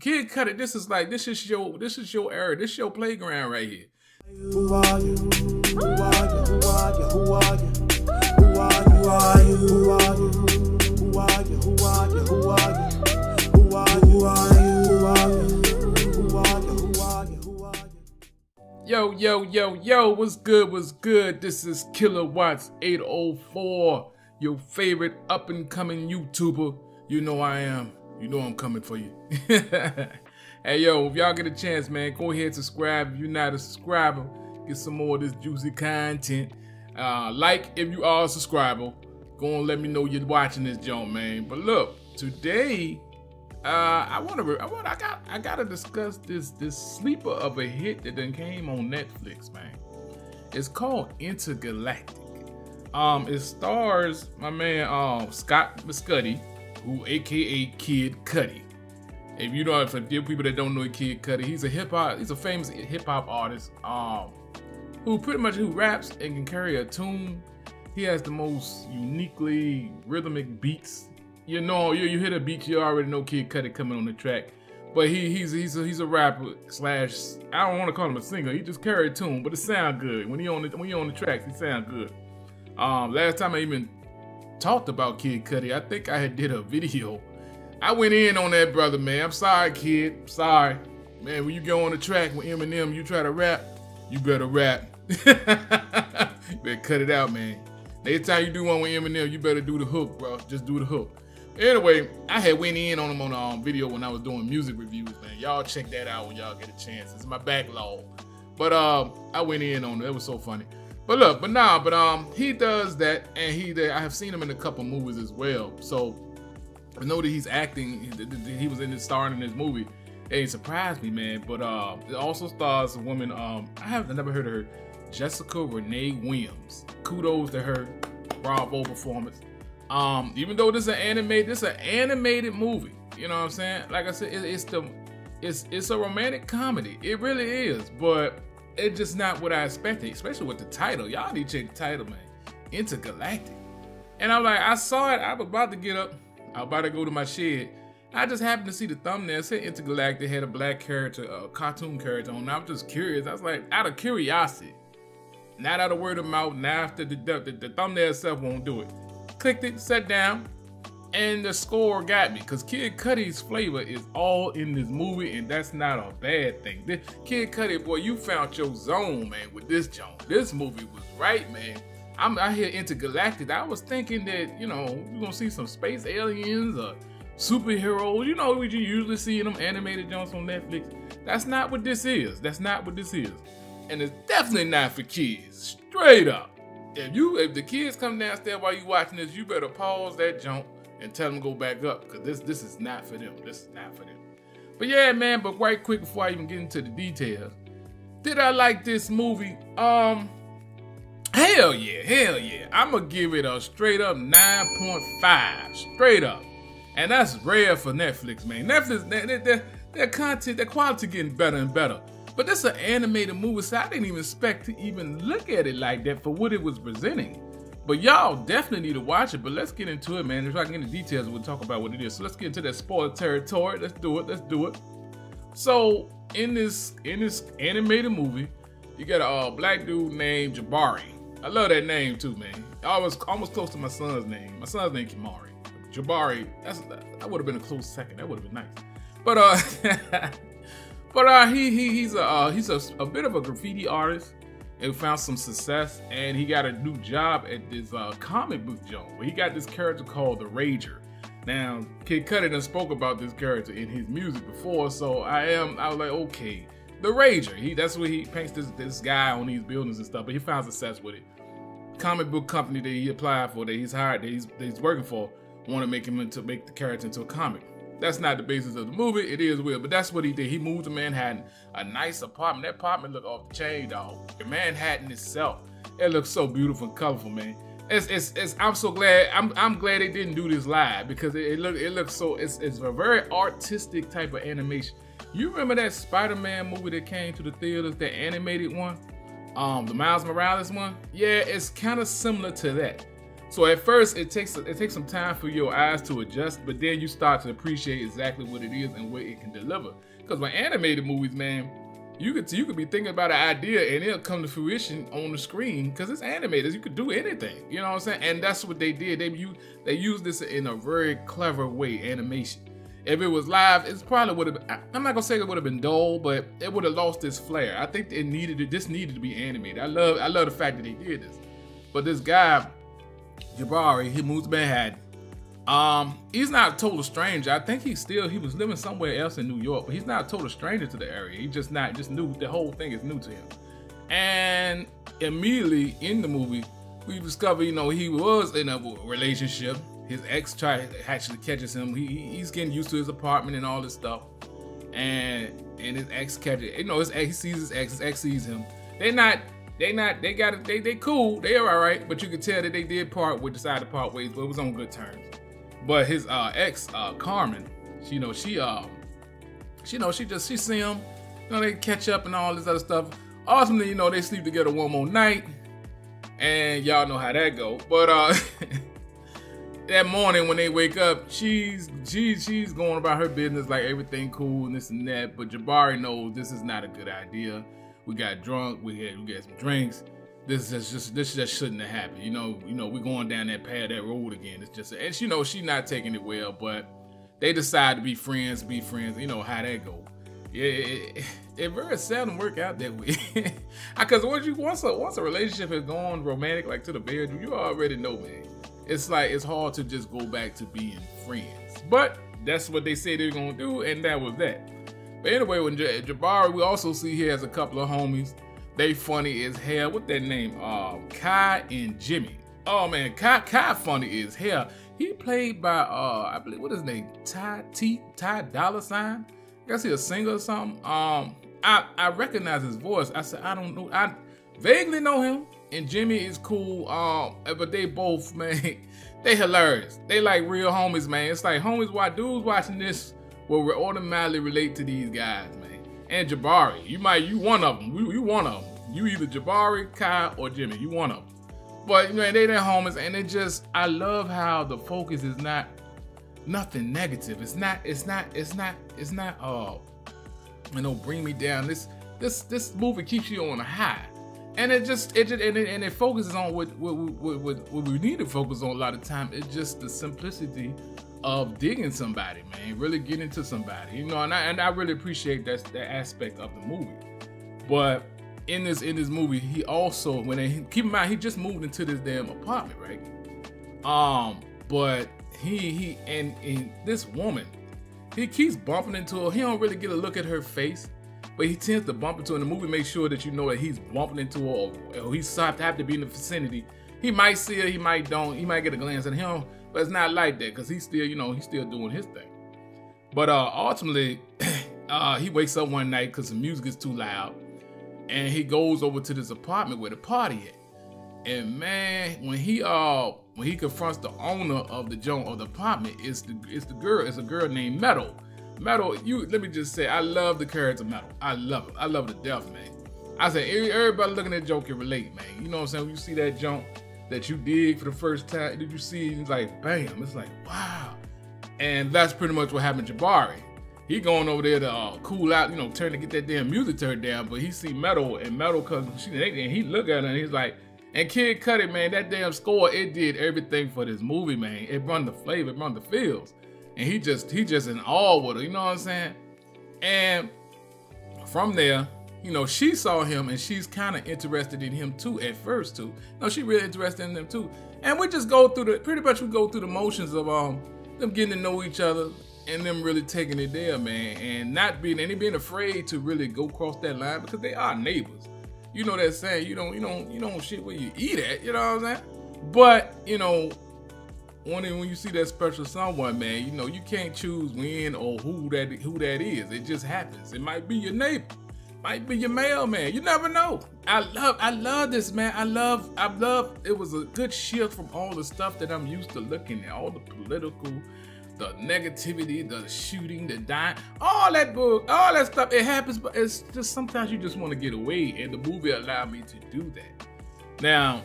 Kid Cudi, this is your era. This is your playground right here. Who are you? Who are you? Who are you? Who are you? Who are you? Who are you? Who are you? Who are you? Who are you? Who are you? Who are you? Who are you? Who are you? Who are you? Who are you? Who are you? Yo, what's good? What's good? This is KWATTZ 804, your favorite up-and-coming YouTuber. You know I am. You know I'm coming for you. Hey, yo, if y'all get a chance, man, go ahead and subscribe. If you're not a subscriber, get some more of this juicy content. Like if you are a subscriber. Go and let me know you're watching this joint, man. But look, today, I gotta discuss this sleeper of a hit that then came on Netflix, man. It's called Entergalactic. It stars my man Scott Cudi, who aka Kid Cudi. If you know, for the people that don't know Kid Cudi, he's a famous hip hop artist, who raps and can carry a tune. He has the most uniquely rhythmic beats. You know, you hear the beats, you already know Kid Cudi coming on the track. But he's a rapper slash, I don't want to call him a singer. He just carry a tune, but it sound good when you on the tracks. He sound good. Last time I even talked about Kid Cudi, I think I had did a video. I went in on that brother, man. I'm sorry, kid. Sorry. Man, when you go on the track with Eminem, you try to rap, you better rap. You better cut it out, man. Next time you do one with Eminem, you better do the hook, bro. Just do the hook. Anyway, I had went in on him on a video when I was doing music reviews, man. Y'all check that out when y'all get a chance. It's my backlog. But I went in on it. It was so funny. But look, he does that, and I have seen him in a couple movies as well. So I know that he's acting. He was starring in this movie. It surprised me, man. But it also stars a woman. I've never heard of her, Jessica Renee Williams. Kudos to her, bravo performance. Even though this is an animated movie. You know what I'm saying? Like I said, it's a romantic comedy. It really is, but it's just not what I expected, especially with the title. Y'all need to check the title, man. Entergalactic. And I'm like, I saw it. I was about to get up. I was about to go to my shed. I just happened to see the thumbnail. It said Entergalactic, had a black character, a cartoon character on. I was just curious. I was like, out of curiosity, not out of word of mouth. Now after the thumbnail itself won't do it. Clicked it, sat down, and the score got me. Because Kid Cudi's flavor is all in this movie, and that's not a bad thing. Kid Cudi, boy, you found your zone, man, with this joint. This movie was right, man. I'm out here Entergalactic. I was thinking that, you know, we're gonna see some space aliens or superheroes. You know what you usually see in them animated joints on Netflix. That's not what this is. That's not what this is. And it's definitely not for kids. Straight up. If the kids come downstairs while you watching this, you better pause that jump and tell them to go back up, because this is not for them. This is not for them. But yeah, man, but right quick before I even get into the details, did I like this movie? Hell yeah. I'm gonna give it a straight up 9.5. Straight up. And that's rare for Netflix, man. Netflix, their content, their quality getting better and better. But this is an animated movie, so I didn't even expect to even look at it like that for what it was presenting. But y'all definitely need to watch it. But let's get into it, man. If I can get into details, we'll talk about what it is. So let's get into that spoiler territory. Let's do it. So in this animated movie, you got a black dude named Jabari. I love that name too, man. I was almost close to my son's name. My son's name Kimari. Jabari. That would have been a close second. That would have been nice. He's a bit of a graffiti artist and found some success, and he got a new job at this comic book joint where he got this character called the Rager. Now, Kid Cudi done spoke about this character in his music before, so I was like, okay, the Rager. That's what he paints this guy on these buildings and stuff, but he found success with it. Comic book company that he applied for, that he's hired, that he's working for, want to make the character into a comic. That's not the basis of the movie. It is weird, but that's what he did. He moved to Manhattan, a nice apartment. That apartment looked off the chain, dog. Manhattan itself, it looks so beautiful and colorful, man. I'm so glad. I'm glad they didn't do this live, because it looks so. It's a very artistic type of animation. You remember that Spider-Man movie that came to the theaters, that animated one, the Miles Morales one? Yeah, it's kind of similar to that. So at first it takes some time for your eyes to adjust, but then you start to appreciate exactly what it is and what it can deliver. Because with animated movies, man, you could be thinking about an idea and it'll come to fruition on the screen because it's animated. You could do anything, you know what I'm saying? And that's what they did. They used this in a very clever way, animation. If it was live, it's probably would have. I'm not gonna say it would have been dull, but it would have lost its flair. I think this needed to be animated. I love the fact that they did this. But this guy, Jabari, he moves to Manhattan. He's not a total stranger. I think he was living somewhere else in New York, but he's not a total stranger to the area. He just new. The whole thing is new to him. And immediately in the movie, we discover, you know, he was in a relationship. His ex actually catches him. He's getting used to his apartment and all this stuff. And his ex catches, you know, he sees his ex. His ex sees him. They cool. They're all right. But you can tell that they did decide to part ways, but it was on good terms. But his ex, Carmen, she see him. You know, they catch up and all this other stuff. Ultimately, you know, they sleep together one more night, and y'all know how that go. But that morning when they wake up, she's going about her business like everything cool and this and that. But Jabari knows this is not a good idea. We got drunk. We had some drinks. This just shouldn't have happened. You know, we're going down that road again. It's just, and you know, she's not taking it well. But they decide to be friends. You know how that go. It very seldom work out that way. Because once a relationship has gone romantic, like to the bedroom, you already know, man. It's like it's hard to just go back to being friends. But that's what they say they're gonna do, and that was that. But anyway, when Jabari, we also see he has a couple of homies. They funny as hell. What that name? Kai and Jimmy. Oh man, Kai funny as hell. He played by I believe, what is his name? Ty Dolla $ign. I guess he's a singer or something. I recognize his voice. I said I don't know. I vaguely know him. And Jimmy is cool. But they both, man, they hilarious. They like real homies, man. It's like homies, dudes watching this will automatically relate to these guys, man. And Jabari, you one of them. You one of them. You either Jabari, Kai, or Jimmy. You one of them. But man, they homies, and it just, I love how the focus is not nothing negative. It's not. You know, bring me down. This movie keeps you on a high, and it focuses on what we need to focus on a lot of time. It's just the simplicity of digging somebody, man, really getting to somebody, you know, and I really appreciate that aspect of the movie. But in this movie, he also, keep in mind, he just moved into this damn apartment, right? But he and this woman, he keeps bumping into her. He don't really get a look at her face, but he tends to bump into her in the movie, make sure that you know that he's bumping into her, or he's have to be in the vicinity. He might see her, he might don't, he might get a glance at him. But it's not like that, because he's still, you know, he's still doing his thing. But ultimately, he wakes up one night because the music is too loud, and he goes over to this apartment where the party at. And man, when he confronts the owner of the apartment, it's a girl named Meadow. Meadow, let me just say, I love the character Meadow. I love it. I love it to death, man. I say everybody looking at that joke can relate, man. You know what I'm saying? When you see that junk that you dig for the first time, did you see? It's like bam. It's like wow. And that's pretty much what happened to Jabari. He going over there to cool out, you know, turn to get that damn music turned down. But he see Meadow, and Meadow comes, and he look at her and he's like, and Kid Cudi, man, that damn score, it did everything for this movie, man. It brought the flavor, it brought the feels. And he just in awe with her, you know what I'm saying? And from there, you know, she saw him and she's kind of interested in him too at first too. No, she really interested in them too. And we just go through pretty much the motions of them getting to know each other and them really taking it there, man. And not being afraid to really go across that line, because they are neighbors. You know that saying, you don't shit where you eat at, you know what I'm saying? But, you know, when you see that special someone, man, you know, you can't choose when or who that is. It just happens. It might be your neighbor. Might be your mailman. You never know. I love this, man. I love. It was a good shift from all the stuff that I'm used to looking at. All the political, the negativity, the shooting, the dying, all that stuff. It happens, but it's just sometimes you just want to get away, and the movie allowed me to do that. Now,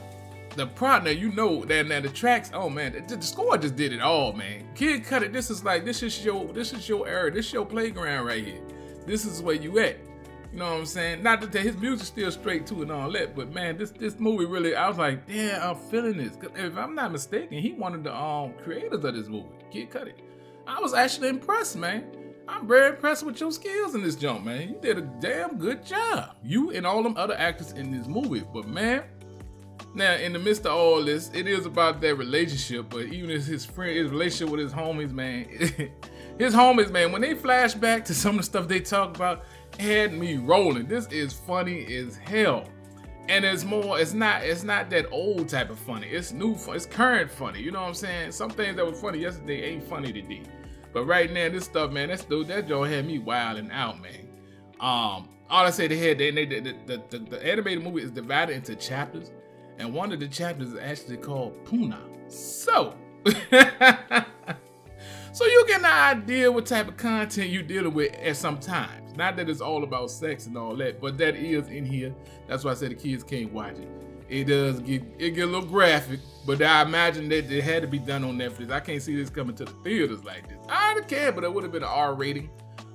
the partner, you know, that the tracks, oh man, the score just did it all, man. Kid Cudi, this is your era, this is your playground right here. This is where you at. You know what I'm saying? Not that his music's still straight too and all that, but man, this movie really, I was like, damn, I'm feeling this. If I'm not mistaken, he one of the creators of this movie, Kid Cudi. I was actually impressed, man. I'm very impressed with your skills in this jump, man. You did a damn good job. You and all them other actors in this movie. But man, now in the midst of all this, it is about that relationship. But even as his relationship with his homies, man, his homies, man, when they flash back to some of the stuff they talk about, had me rolling. This is funny as hell. And it's not that old type of funny. It's new, it's current funny. You know what I'm saying? Some things that were funny yesterday ain't funny today. But right now, this stuff, man, that joint had me wilding out, man. All I say, the animated movie is divided into chapters, and one of the chapters is actually called Puna. So, so you get an idea what type of content you're dealing with at some times. Not that it's all about sex and all that, but that is in here. That's why I said the kids can't watch it. It get a little graphic, but I imagine that it had to be done on Netflix. I can't see this coming to the theaters like this. I don't care, but it would have been an R rating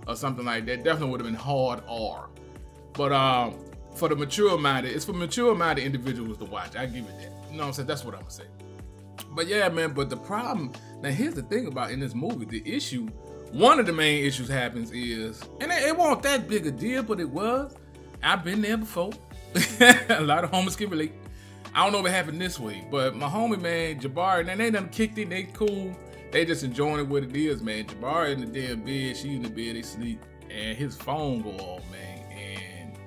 or something like that. Definitely would have been hard R. But for the mature-minded, it's for mature-minded individuals to watch. I give it that. You know what I'm saying? That's what I'm gonna say. But yeah, man. But the problem now, here's the thing about in this movie, the issue. One of the main issues happens is, and it wasn't that big a deal, but it was. I've been there before. A lot of homies can relate. I don't know if it happened this way, but my homie, man, Jabari, and they done kicked it, they cool. They just enjoying it what it is, man. Jabari in the damn bed, she in the bed, they sleep, and his phone go off, man. And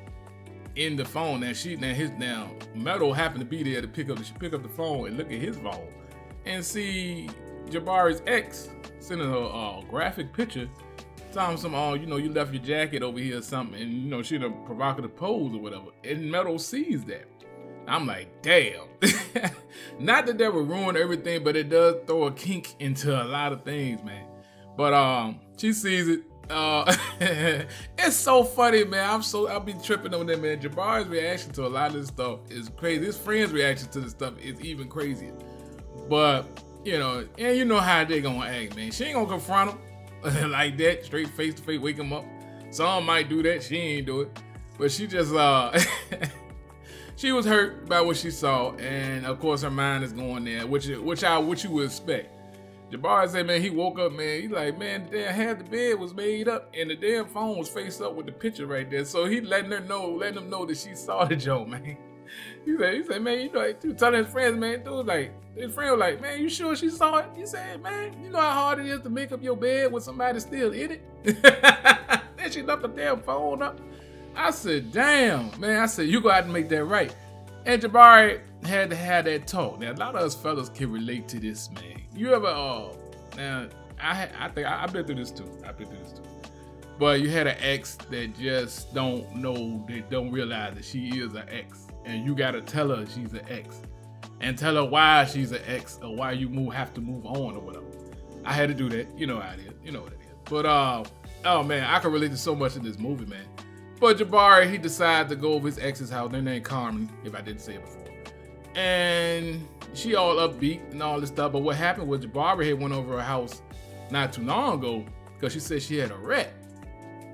in the phone, now Metal happened to be there to pick up the phone and look at his phone and see Jabari's ex sending her a graphic picture, telling some, you know, you left your jacket over here or something, and you know, she done provocative pose or whatever. And Metal sees that. I'm like, damn. Not that would ruin everything, but it does throw a kink into a lot of things, man. But she sees it. It's so funny, man. I'll be tripping on that, man. Jabari's reaction to a lot of this stuff is crazy. His friends' reaction to this stuff is even crazier. But you know, and you know how they gonna act, man. She ain't gonna confront him like that, straight face to face, wake him up. Some might do that. She ain't do it, but she just she was hurt by what she saw, and of course her mind is going there, which you would expect. Jabari said, man, he woke up, man. He's like, man, the damn half the bed was made up, and the damn phone was faced up with the picture right there. So he letting them know that she saw the joke, man. He said, man, you know, he was telling his friends, man, dude, like, his friend was like, man, you sure she saw it? He said, man, you know how hard it is to make up your bed when somebody's still in it? Then she left the damn phone up. I said, damn, man. I said, you gonna have to make that right. And Jabari had to have that talk. Now, a lot of us fellas can relate to this, man. You ever, now, I think I've been through this too. But you had an ex that just don't know, they don't realize that she is an ex. And you gotta tell her she's an ex. And tell her why she's an ex or why you have to move on or whatever. I had to do that. You know how it is. You know what it is. But, oh man, I can relate to so much in this movie, man. But Jabari, he decided to go over his ex's house. Her name Carmen, if I didn't say it before. And she all upbeat and all this stuff. But what happened was Jabari had went over her house not too long ago because she said she had a rat.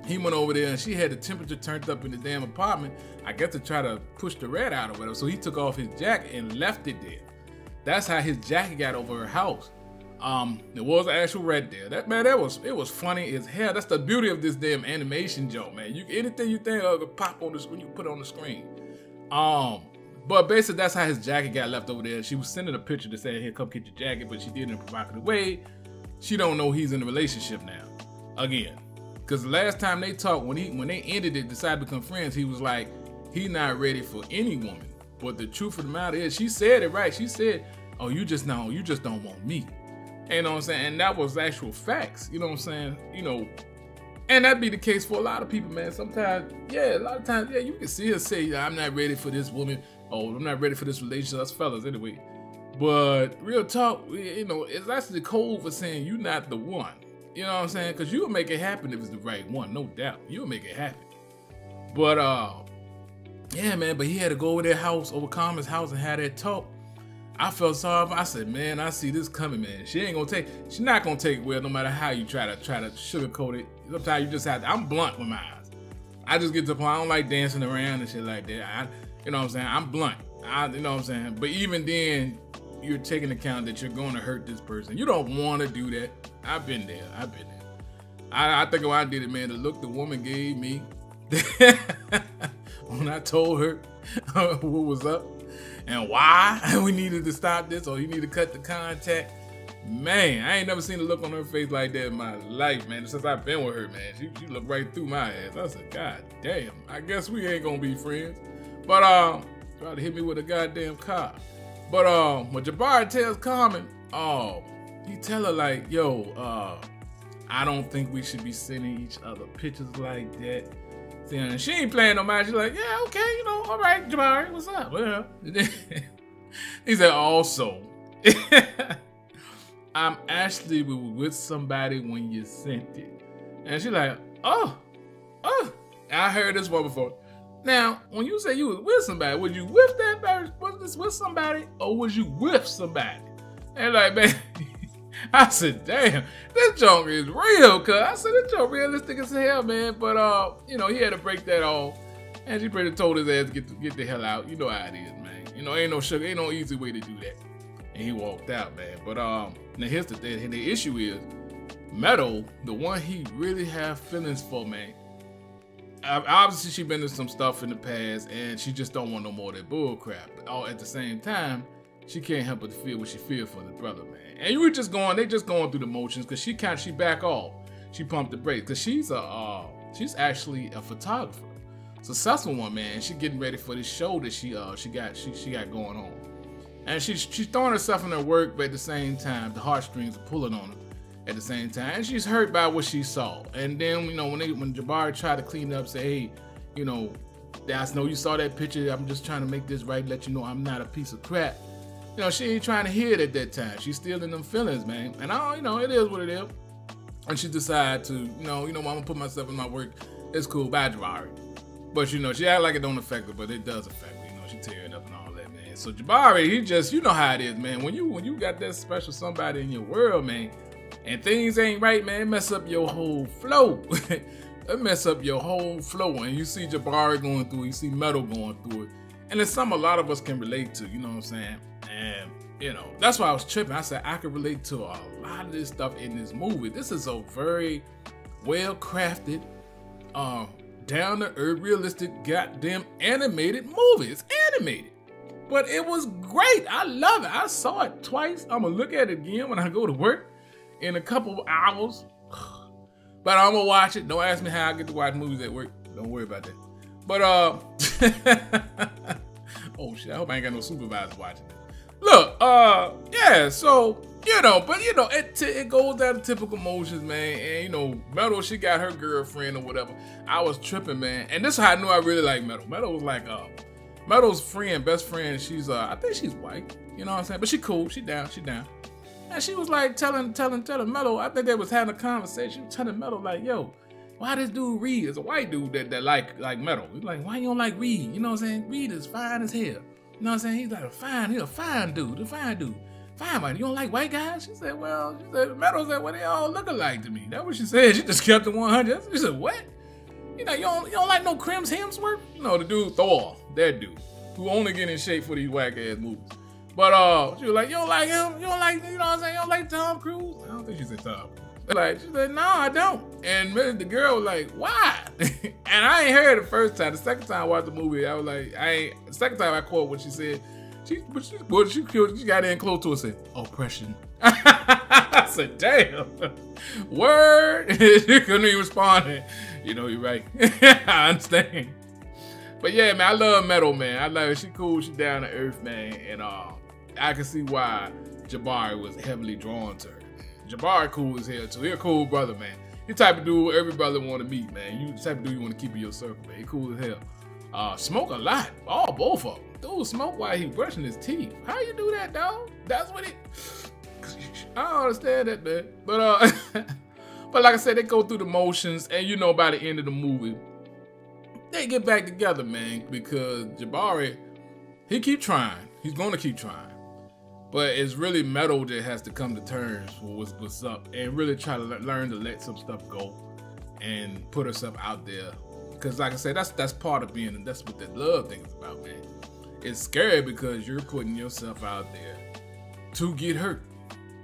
He went over there and she had the temperature turned up in the damn apartment, I guess to try to push the rat out or whatever. So he took off his jacket and left it there. That's how his jacket got over her house. There was an actual rat there. It was funny as hell. That's the beauty of this damn animation joke, man. Anything you think of could pop on this when you put it on the screen. But basically that's how his jacket got left over there. She was sending a picture to say, here, come get your jacket, but she did it in a provocative way. She don't know he's in a relationship now. Again. Because the last time they talked, when they ended it, decided to become friends, he was like, he's not ready for any woman. But the truth of the matter is, she said it right. She said, oh, you just don't want me. You know what I'm saying? And that was actual facts. You know what I'm saying? You know, and that'd be the case for a lot of people, man. Sometimes, yeah, a lot of times, yeah, you can see her say, I'm not ready for this woman. Oh, I'm not ready for this relationship. That's fellas anyway. But real talk, you know, it's actually the code for saying you're not the one. You know what I'm saying? Because you'll make it happen if it's the right one, no doubt. You'll make it happen. But, yeah, man, but he had to go over their house, over Carmen's house, and have that talk. I felt sorry for her. I said, man, I see this coming, man. She's not gonna take it well, no matter how you try to sugarcoat it. Sometimes you just have to, I'm blunt with my eyes. I just get to the point, I don't like dancing around and shit like that. You know what I'm saying? I'm blunt. You know what I'm saying? But even then, you're taking account that you're gonna hurt this person. You don't wanna do that. I've been there. I think when I did it, man, the look the woman gave me when I told her what was up and why we needed to stop this or you need to cut the contact. Man, I ain't never seen a look on her face like that in my life, man. Since I've been with her, man. She looked right through my ass. I said, God damn, I guess we ain't gonna be friends. But try to hit me with a goddamn car. But when Jabari tells Carmen, he tell her like, yo, I don't think we should be sending each other pictures like that. See, and she ain't playing no mind. She's like, yeah, okay, you know, all right, Jabari, what's up? Well, he said, also, I'm actually with somebody when you sent it. And she's like, oh, I heard this one before. Now, when you say you was with somebody, was you with that person? Was this with somebody or was you with somebody? And like, man, I said, damn, this junk is real, cuz. I said, this junk realistic as hell, man. But, you know, he had to break that off. And she pretty told his ass to get the hell out. You know how it is, man. You know, ain't no sugar, ain't no easy way to do that. And he walked out, man. But, now here's the issue is, Meadow, the one he really have feelings for, man. Obviously, she been through some stuff in the past, and she just don't want no more of that bull crap. But all at the same time, she can't help but feel what she feel for the brother, man. And they just going through the motions, cause she back off. She pumped the brakes, cause she's actually a photographer, successful one, man. She getting ready for this show that she got going on, and she's throwing herself in her work, but at the same time, the heartstrings are pulling on her. At the same time, and she's hurt by what she saw. And then, you know, when Jabari tried to clean up, say, hey, you know, I know you saw that picture. I'm just trying to make this right, let you know I'm not a piece of crap. You know, she ain't trying to hear it at that time. She's still in them feelings, man. And you know, it is what it is. And she decided to, you know, I'm gonna put myself in my work. It's cool, bye, Jabari. But you know, she act like it don't affect her, but it does affect her. You know, she tearing up and all that, man. So Jabari, he just, you know how it is, man. When you got that special somebody in your world, man, and things ain't right, man, it mess up your whole flow. It mess up your whole flow. And you see Jabari going through it, you see Meadow going through it. And it's something a lot of us can relate to, you know what I'm saying? And, you know, that's why I was tripping. I said I could relate to a lot of this stuff in this movie. This is a very well-crafted, down-to-earth, realistic, goddamn animated movie. It's animated. But it was great. I love it. I saw it twice. I'm going to look at it again when I go to work in a couple of hours. But I'm going to watch it. Don't ask me how I get to watch movies at work. Don't worry about that. But, oh shit, I hope I ain't got no supervisors watching it. Look, yeah, so, you know, but, you know, it goes down to typical motions, man. And, you know, Meadow, she got her girlfriend or whatever. I was tripping, man. And this is how I knew I really like Meadow. Meadow was like, Meadow's friend, best friend, she's, I think she's white. You know what I'm saying? But she cool. She down. And she was like telling Meadow, I think they was having a conversation, telling Meadow like, yo, why this dude Reed is a white dude that like Meadow. He's like, why you don't like Reed? You know what I'm saying? Reed is fine as hell. You know what I'm saying? He's like he's a fine dude. Fine man. You don't like white guys? She said, Meadow said, well, they all look alike to me. That's what she said. She just kept it 100. She said, what? You know, you don't like no Crims Hemsworth? You know, the dude Thor, that dude, who only get in shape for these whack ass movies. But she was like, you don't like him? You don't like, you know what I'm saying? You don't like Tom Cruise? I don't think she said Tom Cruise. Like, she said, no, I don't. And the girl was like, why? And I ain't heard it the first time. The second time I watched the movie, I was like, the second time I caught what she said, she got in close to her and said, oppression. I said, damn. Word. She couldn't even respond. You know, you're right. I understand. But yeah, man, I love Meadow, man. I love her. She cool. She down to earth, man. And I can see why Jabari was heavily drawn to her. Jabari cool as hell too. He a cool brother, man. He type of dude every brother want to meet, man. You the type of dude you want to keep in your circle, man. He cool as hell. Smoke a lot. Both of them. Dude smoke while he brushing his teeth. How you do that, dog? That's what I don't understand that, man. But but like I said, they go through the motions, and you know by the end of the movie, they get back together, man, because Jabari, he keep trying. He's going to keep trying. But it's really Metal that has to come to terms with what's up and really try to learn to let some stuff go and put herself out there. Because like I said, that's part of being, and that's what that love thing is about, man. It's scary because you're putting yourself out there to get hurt,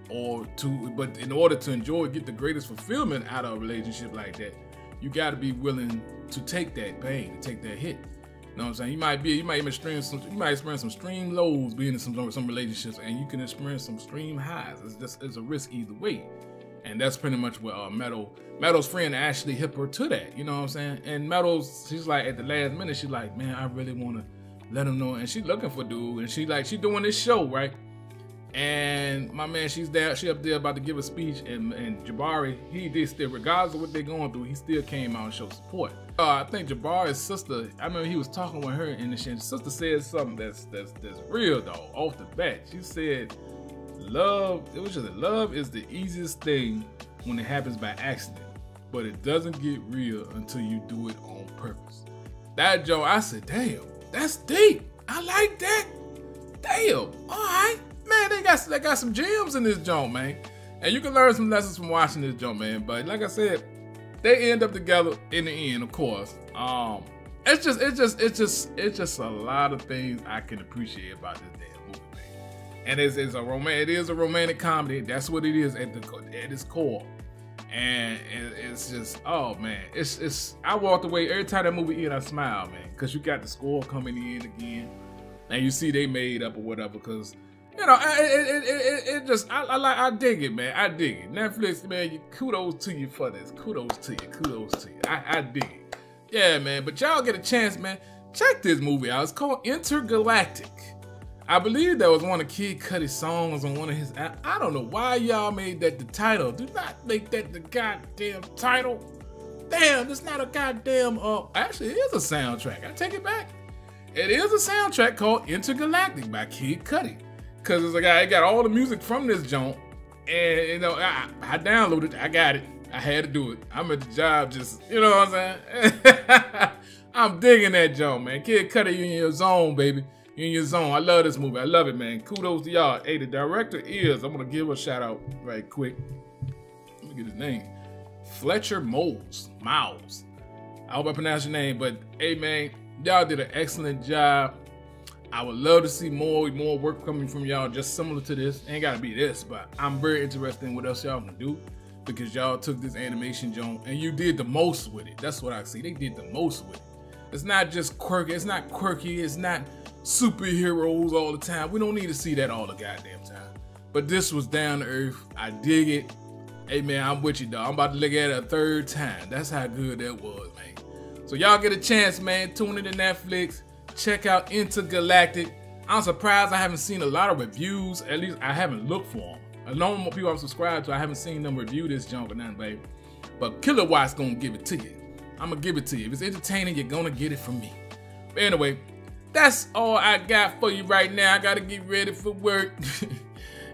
but in order to enjoy, get the greatest fulfillment out of a relationship like that, you got to be willing to take that pain, to take that hit. You know what I'm saying? You might experience some extreme lows being in some relationships, and you can experience some extreme highs. It's a risk either way, and that's pretty much what Metal's friend actually hit her to that. You know what I'm saying? And she's like at the last minute, she's like, man, I really want to let him know, and she's looking for dude, and she doing this show, right? And my man, she up there about to give a speech, and Jabari, he did still, regardless of what they're going through, he still came out and showed support. I think Jabari's sister, I remember he was talking with her, and the sister said something that's real though, off the bat. She said, love is the easiest thing when it happens by accident, but it doesn't get real until you do it on purpose. That joke, I said, damn, that's deep. I like that. Damn, all right. Man, they got some gems in this joint, man. And you can learn some lessons from watching this joint, man. But like I said, they end up together in the end, of course. It's just a lot of things I can appreciate about this damn movie, man. And it is a romantic comedy. That's what it is at its core. And it's just, oh man, I walked away every time that movie ended, I smiled, man, because you got the score coming in again, and you see they made up or whatever, because you know, I dig it, man. I dig it. Netflix, man, kudos to you for this. Kudos to you. I dig it. Yeah, man. But y'all get a chance, man. Check this movie out. It's called Entergalactic. I believe that was one of Kid Cudi's songs on one of his. I don't know why y'all made that the title. Do not make that the goddamn title. Damn, it's not a goddamn. Actually, it is a soundtrack. I take it back. It is a soundtrack called Entergalactic by Kid Cudi. Cause it's like I got all the music from this joint, and you know I downloaded it. I got it. I had to do it. I'm at the job, just you know what I'm saying. I'm digging that joint, man. Kid Cudi, you in your zone, baby. You in your zone. I love this movie. I love it, man. Kudos to y'all. Hey, the director is. I'm gonna give a shout out right quick. Let me get his name. Fletcher Miles. I hope I pronounced your name, but hey, man, y'all did an excellent job. I would love to see more work coming from y'all just similar to this. Ain't gotta be this, but I'm very interested in what else y'all can do, because y'all took this animation joint and you did the most with it. That's what I see. They did the most with it. It's not just quirky. It's not quirky. It's not superheroes all the time. We don't need to see that all the goddamn time. But this was down to earth. I dig it. Hey man, I'm with you, dog. I'm about to look at it a third time. That's how good that was, man. So y'all get a chance, man. Tune into Netflix. Check out Entergalactic. I'm surprised I haven't seen a lot of reviews. At least I haven't looked for them. A lot more people I'm subscribed to, I haven't seen them review this junk or nothing, baby. But KWATTZ gonna give it to you. I'm gonna give it to you. If it's entertaining, you're gonna get it from me. But anyway, that's all I got for you right now. I gotta get ready for work.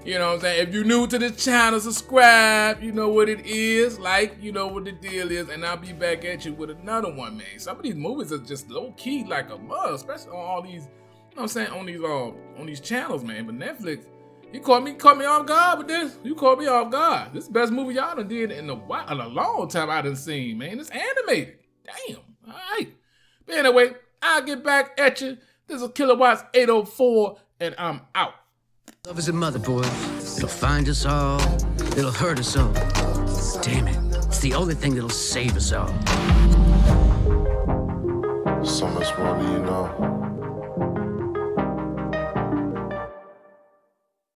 You know what I'm saying? If you're new to this channel, subscribe. You know what it is. Like, you know what the deal is. And I'll be back at you with another one, man. Some of these movies are just low-key like a must, especially on all these, you know what I'm saying, on these channels, man. But Netflix, you caught me off guard with this. You caught me off guard. This is the best movie y'all done did in a long time I done seen, man. It's animated. Damn. All right. But anyway, I'll get back at you. This is KWATTZ 804, and I'm out. Love is a mother, boy. It'll find us all. It'll hurt us all. Damn it. It's the only thing that'll save us all. So much more do you know.